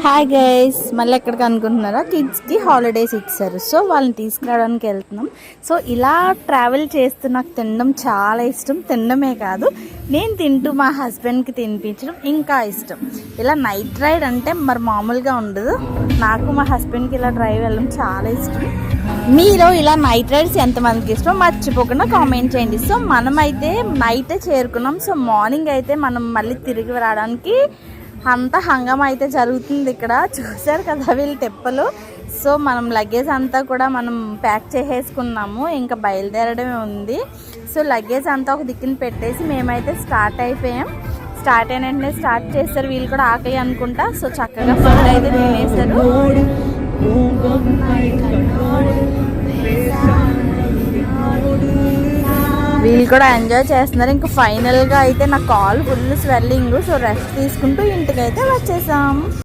Hi guys, మళ్ళీ ఎక్కడికి అనుకుంటున్నారా? కిడ్స్కి హాలిడేస్ ఇచ్చారు, సో వాళ్ళని తీసుకురావడానికి వెళ్తున్నాం. సో ఇలా ట్రావెల్ చేస్తూ నాకు తినడం చాలా ఇష్టం. తినడమే కాదు, నేను తింటూ మా హస్బెండ్కి తినిపించడం ఇంకా ఇష్టం. ఇలా నైట్ రైడ్ అంటే మరి మామూలుగా ఉండదు. నాకు మా హస్బెండ్కి ఇలా డ్రైవ్ వెళ్ళడం చాలా ఇష్టం. మీలో ఇలా నైట్ రైడ్స్ ఎంతమందికి ఇష్టం మర్చిపోకుండా కామెంట్ చేయండి. సో మనమైతే నైటే చేరుకున్నాం. సో మార్నింగ్ అయితే మనం మళ్ళీ తిరిగి రావడానికి అంతా హంగామా అయితే జరుగుతుంది. ఇక్కడ చూసారు కదా వీళ్ళు తెప్పలు. సో మనం లగేజ్ అంతా కూడా మనం ప్యాక్ చేసేసుకున్నాము, ఇంకా బయలుదేరడమే ఉంది. సో లగేజ్ అంతా ఒక దిక్కున పెట్టేసి మేమైతే స్టార్ట్ అయిపోయాం. స్టార్ట్ అయిన వెంటనే స్టార్ట్ చేస్తారు, వీళ్ళు కూడా ఆకలి అనుకుంటా. సో చక్కగా ఫుడ్ అయితే తినేసారు. వీళ్ళు కూడా ఎంజాయ్ చేస్తున్నారు. ఇంకా ఫైనల్గా అయితే నా call full swelling. So rest తీసుకుంటూ ఇంటికైతే వచ్చేసాం.